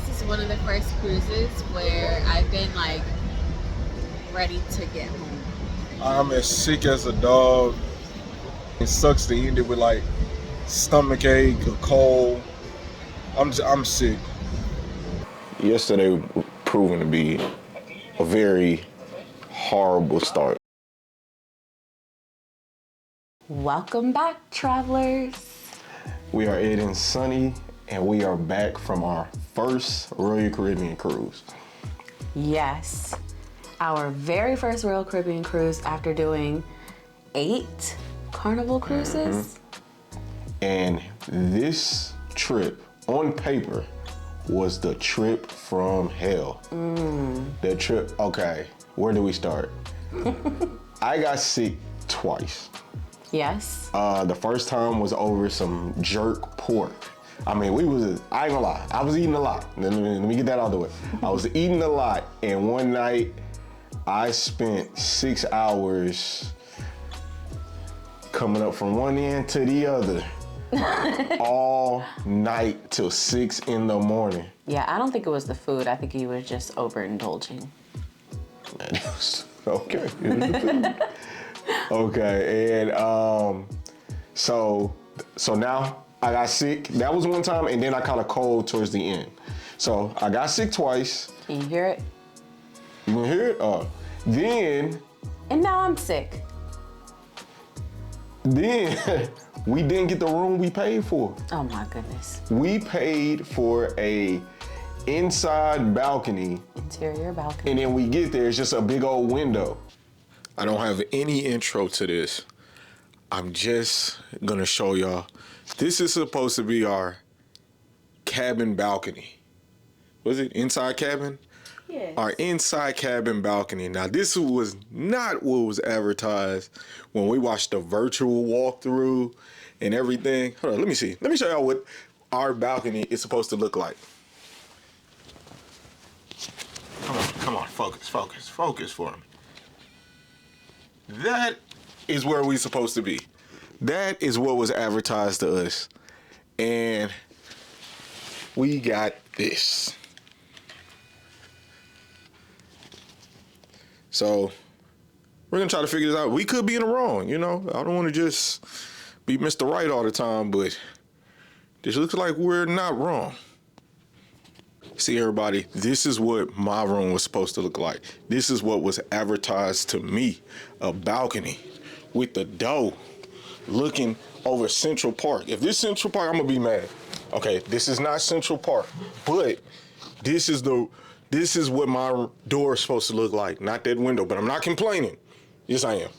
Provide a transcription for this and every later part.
this is one of the first cruises where I've been like ready to get home. I'm as sick as a dog. It sucks to end it with like stomach ache or cold. I'm sick. Yesterday proving to be a very horrible start. Welcome back, travelers. We are Ed and Sunny, and we are back from our first Royal Caribbean cruise. Yes, our very first Royal Caribbean cruise after doing 8 Carnival cruises. And this trip, on paper, was the trip from hell. The trip, okay, where do we start? I got sick twice. Yes. The first time was over some jerk pork. I mean, I ain't gonna lie, I was eating a lot. Let me get that out of the way. I was eating a lot, and one night I spent 6 hours coming up from one end to the other all night till 6 in the morning. Yeah, I don't think it was the food. I think he was just overindulging. Okay. Okay, and so now I got sick. That was one time, and then I caught a cold towards the end. So I got sick twice. Can you hear it? You can hear it? Then. And now I'm sick. Then we didn't get the room we paid for. Oh my goodness. We paid for a inside balcony. Interior balcony. And then we get there, it's just a big old window. I don't have any intro to this. I'm just gonna show y'all. This is supposed to be our cabin balcony. Was it inside cabin? Yes. Our inside cabin balcony. Now this was not what was advertised when we watched the virtual walkthrough and everything. Hold on, let me see. Let me show y'all what our balcony is supposed to look like. Come on, focus for me. That is where we're supposed to be. That is what was advertised to us. And we got this. So we're gonna try to figure this out. We could be in the wrong, you know. I don't want to just be Mr. Right all the time, but this looks like we're not wrong. See, everybody, this is what my room was supposed to look like. This is what was advertised to me. A balcony with the door looking over Central Park. If this Central Park, I'm gonna be mad. Okay, this is not Central Park, but this is what my door is supposed to look like. Not that window, but I'm not complaining. Yes, I am.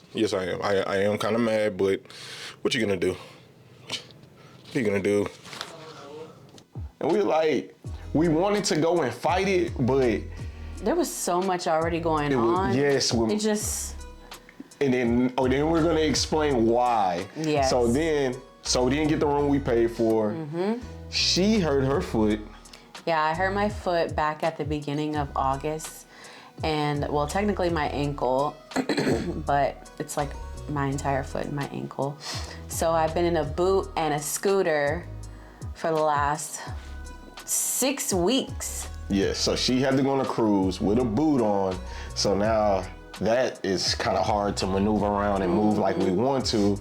I am kind of mad, but what you gonna do? What you gonna do? And we wanted to go and fight it, but There was so much already going on. Yes. And then we're gonna explain why. Yes. So we didn't get the room we paid for. She hurt her foot. Yeah, I hurt my foot back at the beginning of August. And well, technically my ankle, but it's like my entire foot and my ankle. So I've been in a boot and a scooter for the last 6 weeks. Yeah, so she had to go on a cruise with a boot on. So now that is kind of hard to maneuver around and move like we want to.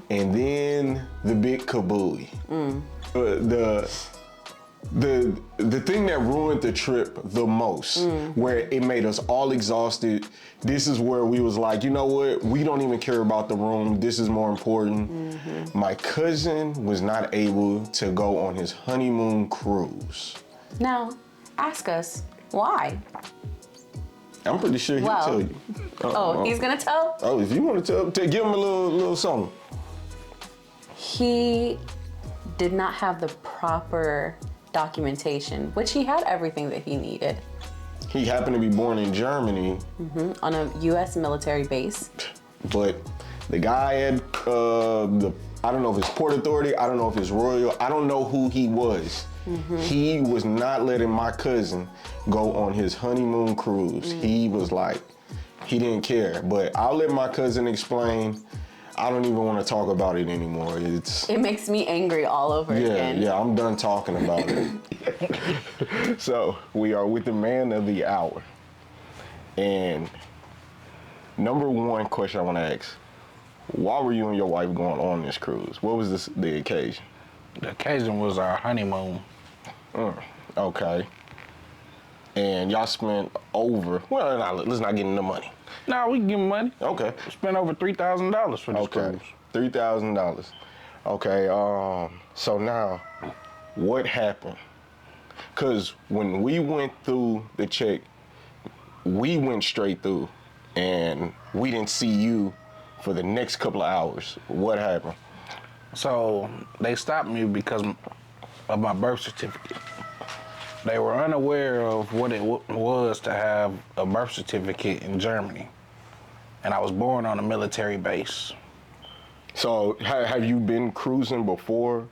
And then the big kabooey. The thing that ruined the trip the most, where it made us all exhausted, this is where we was like, you know what? We don't even care about the room. This is more important. My cousin was not able to go on his honeymoon cruise. Now, ask us why. I'm pretty sure he'll tell you. He's gonna tell? Oh, if you want to tell, give him a little something. He did not have the proper documentation, which he had everything that he needed. He happened to be born in Germany. On a U.S. military base. But the guy had, I don't know if it's Port Authority, I don't know if it's Royal, I don't know who he was. He was not letting my cousin go on his honeymoon cruise. He was like, he didn't care. But I'll let my cousin explain. I don't even want to talk about it anymore. It makes me angry all over again. Yeah, I'm done talking about it. So we are with the man of the hour. And number one question I want to ask, why were you and your wife going on this cruise? What was the occasion? The occasion was our honeymoon. Okay. And y'all spent over, let's not get into money. No, we can give them money. Okay. Spent over $3,000 for this cruise. $3,000. Okay, so now, what happened? Because when we went through the check, we went straight through, and we didn't see you for the next couple of hours. What happened? So they stopped me because of my birth certificate. They were unaware of what it was to have a birth certificate in Germany. And I was born on a military base. So have you been cruising before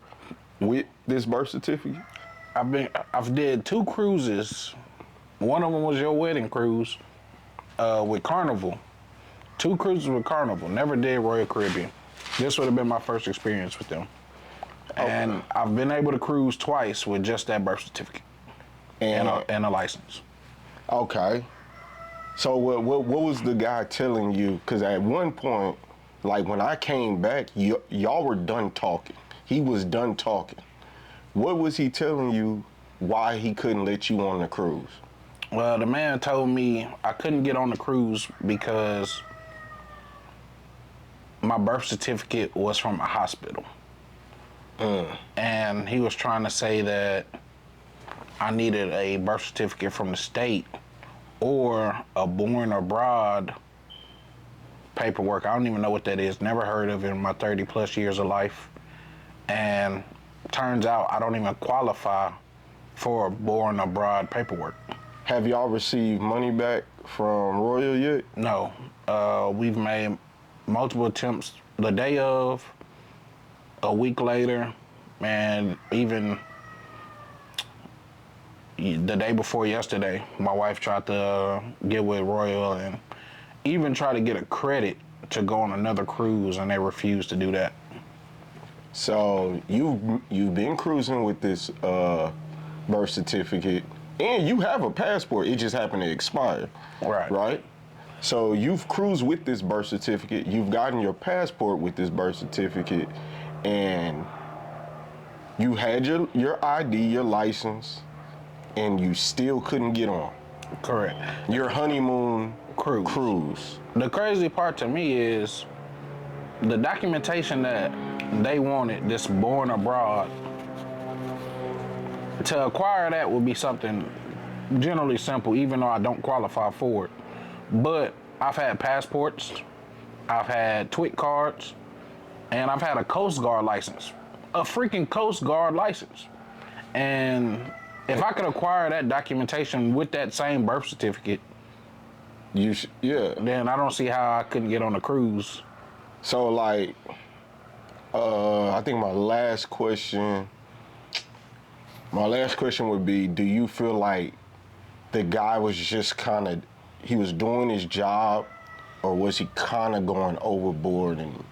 with this birth certificate? I've did 2 cruises. One of them was your wedding cruise with Carnival. 2 cruises with Carnival. Never did Royal Caribbean. This would have been my first experience with them. Okay. And I've been able to cruise twice with just that birth certificate and a license. Okay. So what was the guy telling you? Because at one point, like when I came back, y'all were done talking. He was done talking. What was he telling you why he couldn't let you on the cruise? Well, the man told me I couldn't get on the cruise because my birth certificate was from a hospital. And he was trying to say that I needed a birth certificate from the state or a born abroad paperwork. I don't even know what that is. Never heard of it in my 30 plus years of life. And turns out I don't even qualify for born abroad paperwork. Have y'all received money back from Royal yet? No. We've made multiple attempts the day of, a week later, and even the day before yesterday, my wife tried to get with Royal and even try to get a credit to go on another cruise, and they refused to do that. So you've been cruising with this birth certificate, and you have a passport. It just happened to expire. Right. Right? So you've cruised with this birth certificate. You've gotten your passport with this birth certificate, and you had your ID, your license, and you still couldn't get on. Correct. Your honeymoon cruise. The crazy part to me is the documentation that they wanted, this born abroad, to acquire that would be something generally simple, even though I don't qualify for it. But I've had passports, I've had TWIC cards, and I've had a Coast Guard license. A freaking Coast Guard license. And if I could acquire that documentation with that same birth certificate, then I don't see how I couldn't get on a cruise. So like, I think my last question would be, do you feel like the guy was just he was doing his job, or was he kind of going overboard and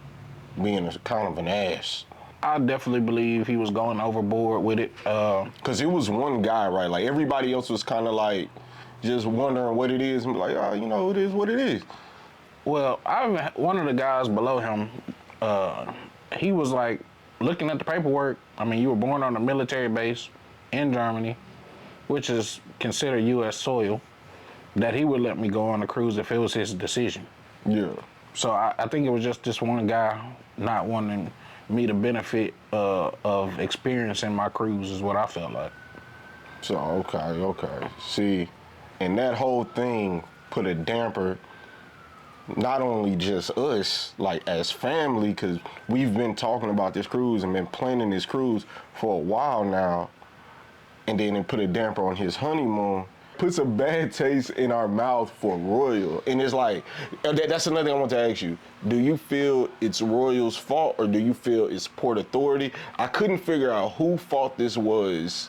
being kind of an ass? I definitely believe he was going overboard with it. Because it was one guy, right? Like everybody else was kind of like just wondering what it is and be like, it is what it is. Well, one of the guys below him, he was like looking at the paperwork. I mean, you were born on a military base in Germany, which is considered U.S. soil, that he would let me go on a cruise if it was his decision. Yeah. So I think it was just this one guy not wanting me to benefit of experiencing my cruise is what I felt like. So, okay. See, and that whole thing put a damper, not only just us, like as family, because we've been talking about this cruise and been planning this cruise for a while now, and then it put a damper on his honeymoon. Puts a bad taste in our mouth for Royal. And it's like, that's another thing I want to ask you. Do you feel it's Royal's fault, or do you feel it's Port Authority? I couldn't figure out who fault this was,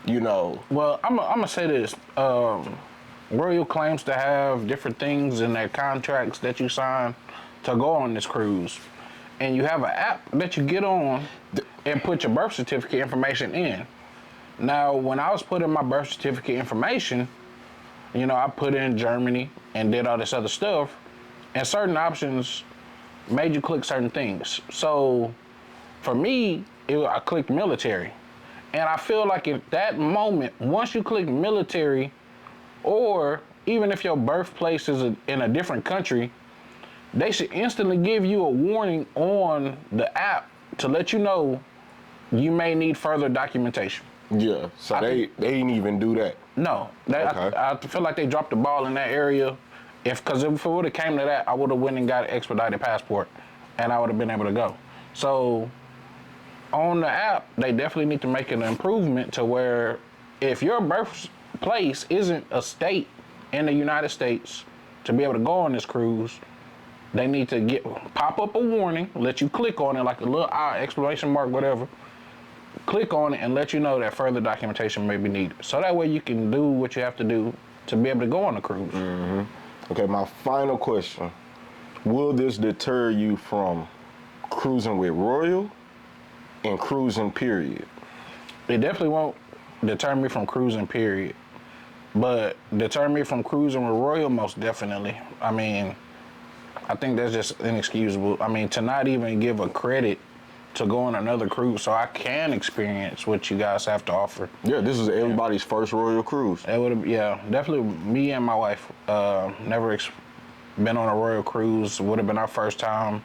Well, I'm gonna say this. Royal claims to have different things in their contracts that you sign to go on this cruise. And you have an app that you get on and put your birth certificate information in. Now, when I was putting my birth certificate information, you know, I put in Germany and did all this other stuff, and certain options made you click certain things. So for me, I clicked military. And I feel like at that moment, once you click military, or even if your birthplace is in a different country, they should instantly give you a warning on the app to let you know you may need further documentation. Yeah, so they didn't even do that. No, Okay. I feel like they dropped the ball in that area. Because if it would have came to that, I would have went and got an expedited passport, and I would have been able to go. So on the app, they definitely need to make an improvement to where if your birthplace isn't a state in the United States to be able to go on this cruise, they need to pop up a warning, let you click on it, like a little exclamation mark, whatever. Click on it and let you know that further documentation may be needed. So that way you can do what you have to do to be able to go on the cruise. Mm-hmm. Okay, my final question. Will this deter you from cruising with Royal and cruising period? It definitely won't deter me from cruising period, but deter me from cruising with Royal most definitely. I mean, I think that's just inexcusable. I mean, to not even give a credit to go on another cruise so I can experience what you guys have to offer. Yeah, this is everybody's first Royal cruise. It would have, yeah, definitely me and my wife never been on a Royal cruise. Would have been our first time.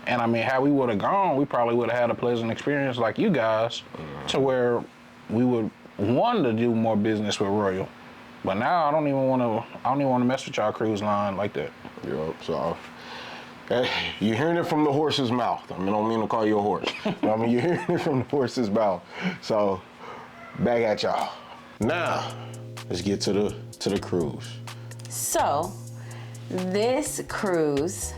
And I mean, how we would have gone, we probably would have had a pleasant experience like you guys, to where we would want to do more business with Royal. But now I don't even want to mess with y'all cruise line like that. Yep, so you're hearing it from the horse's mouth. I mean, I don't mean to call you a horse. But I mean, you're hearing it from the horse's mouth. So, back at y'all. Now, let's get to the cruise. So, this cruise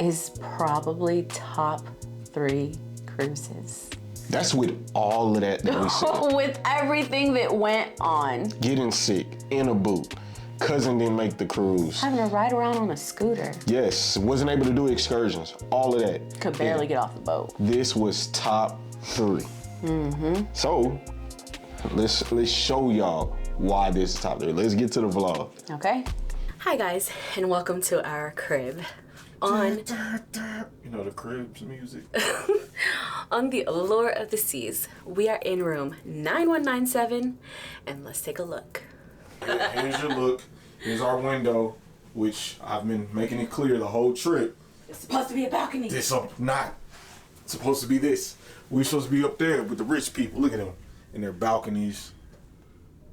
is probably top 3 cruises. That's with all of that we said. With everything that went on. Getting sick, in a boot. Cousin didn't make the cruise. Having to ride around on a scooter. Yes, wasn't able to do excursions. All of that. Could barely get off the boat. This was top 3. Mm-hmm. So, let's show y'all why this is top 3. Let's get to the vlog. Okay. Hi guys, and welcome to our crib on You know the cribs music. on the Allure of the Seas. We are in room 9197, and let's take a look. Here's your look. Here's our window, which I've been making it clear the whole trip. It's supposed to be a balcony. This up not supposed to be this. We're supposed to be up there with the rich people. Look at them in their balconies.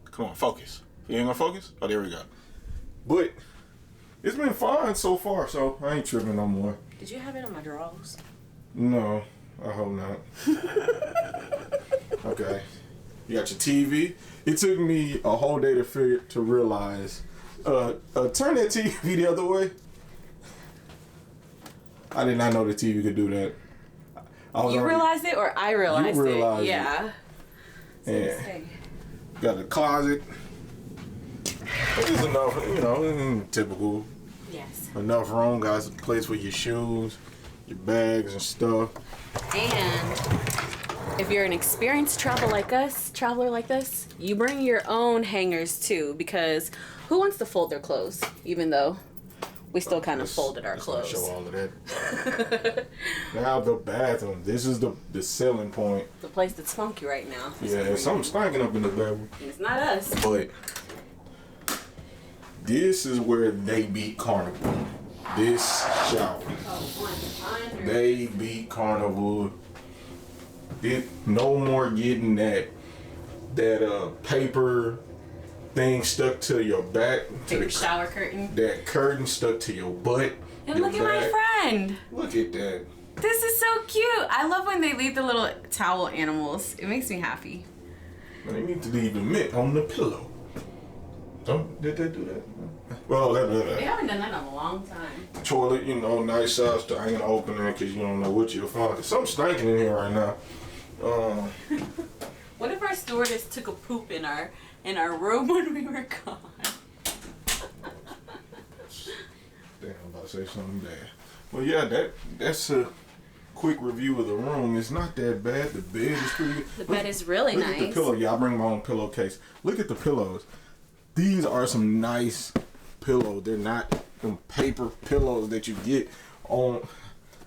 Come on, focus. You ain't gonna focus? Oh, there we go. But it's been fine so far, so I ain't tripping no more. Did you have it on my drawers? No, I hope not. Okay. You got your TV. It took me a whole day to realize. Turn that TV the other way. I did not know the TV could do that. You realized it, or I realized You realized it? Yeah. Yeah. Got a closet. There's enough, you know, typical. Yes. Enough room, guys. A place for your shoes, your bags and stuff. And if you're an experienced traveler like us, you bring your own hangers too, because who wants to fold their clothes? Even though we still kind of folded our clothes. Show all of that. Now the bathroom. This is the selling point. The place that's funky right now. Yeah, something's stinking up in the bathroom. It's not us. But this is where they beat Carnival. This shower. They beat Carnival. No more getting that paper thing stuck to your back. Paper shower curtain. That curtain stuck to your butt. And look at my friend. Look at that. This is so cute. I love when they leave the little towel animals. It makes me happy. They need to leave the mitt on the pillow. Did they do that? Well, They haven't done that in a long time. Toilet, you know, nice size. I ain't gonna open it because you don't know what you'll find. Cause something's stinking in here right now. What if our stewardess took a poop in our room when we were gone? Damn, I'm about to say something bad. Well, yeah, that's a quick review of the room. It's not that bad. The bed is pretty good. The bed is really look nice. Look at the pillow. Yeah, I bring my own pillowcase. Look at the pillows. These are some nice pillows. They're not them paper pillows that you get on.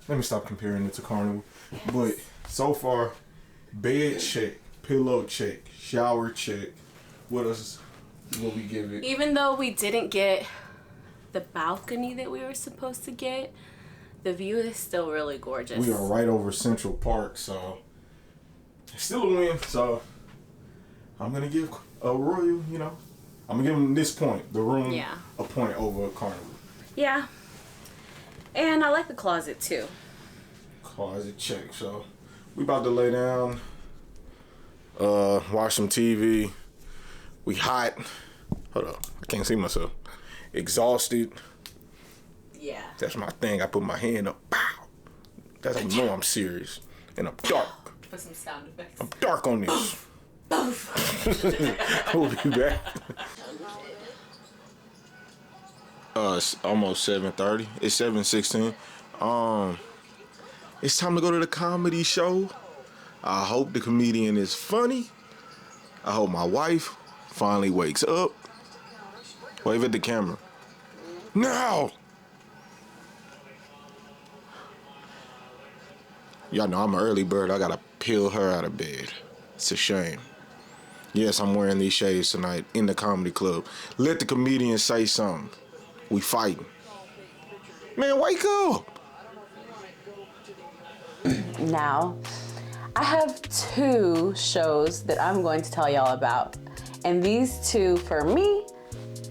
Let me stop comparing it to Carnival. Yes. But so far, bed check, pillow check, shower check. What else will we give it? Even though we didn't get the balcony that we were supposed to get, the view is still really gorgeous. We are right over Central Park, so it's still a win. So I'm gonna give a Royal, I'm gonna give them this point, the room, a point over a Carnival. Yeah. And I like the closet too. Closet check. So we about to lay down, watch some TV. We hot. Hold up, I can't see myself. Exhausted. Yeah. That's my thing. I put my hand up. Pow. That's how you know I'm serious. And I'm dark. Put some sound effects. I'm dark on this. We'll be back. It's almost 7:30. It's 7:16. It's time to go to the comedy show. I hope the comedian is funny. I hope my wife finally wakes up. Wave at the camera. Now! Y'all know I'm an early bird. I gotta peel her out of bed. It's a shame. Yes, I'm wearing these shades tonight in the comedy club. Let the comedian say something. We fighting. Man, wake up! Now, I have 2 shows that I'm going to tell y'all about. And these 2, for me,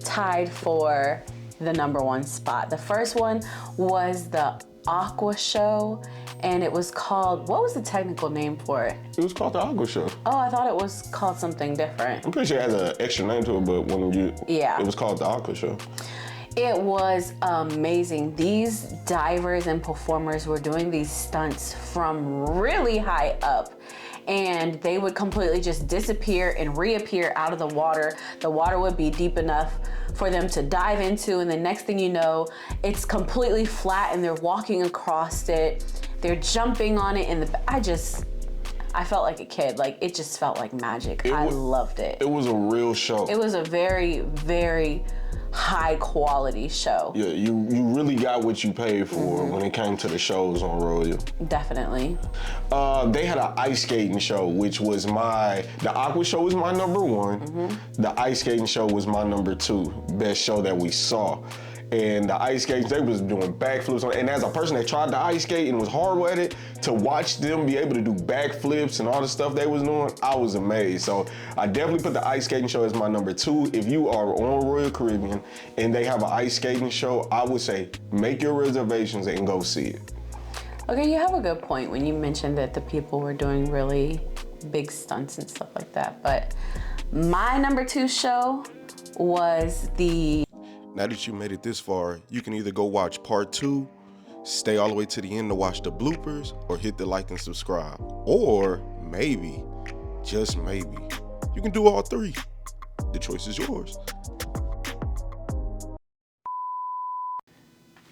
tied for the #1 spot. The first one was the Aqua Show, and it was called, what was the technical name for it? It was called the Aqua Show. Oh, I thought it was called something different. I'm pretty sure it has an extra name to it, but it was called the Aqua Show. It was amazing. These divers and performers were doing these stunts from really high up, and they would completely just disappear and reappear out of the water. The water would be deep enough for them to dive into, and the next thing you know, it's completely flat and they're walking across it. They're jumping on it, and I felt like a kid. Like, it just felt like magic. I loved it. It was a real show. It was a very, very high quality show. Yeah, you really got what you paid for when it came to the shows on Royal. Definitely. They had an ice skating show, which was the Aqua Show was my #1. The ice skating show was my #2, best show that we saw. And the ice skating, they was doing backflips on it. And as a person that tried to ice skate and was horrible at it, to watch them be able to do backflips and all the stuff they was doing, I was amazed. So I definitely put the ice skating show as my #2. If you are on Royal Caribbean and they have an ice skating show, I would say make your reservations and go see it. Okay, you have a good point when you mentioned that the people were doing really big stunts and stuff like that. But my #2 show was Now that you made it this far, you can either go watch part 2, stay all the way to the end to watch the bloopers, or hit the like and subscribe. Or maybe, just maybe, you can do all 3. The choice is yours.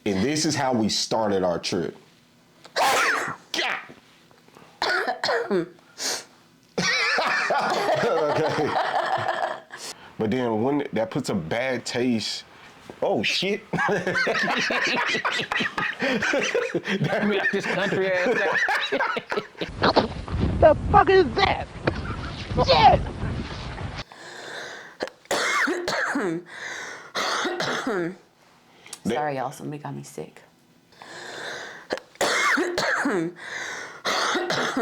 And this is how we started our trip. Okay. But then when that puts a bad taste. Oh shit. Damn me, this country ass guy. The fuck is that? Shit! Sorry, y'all, somebody got me sick.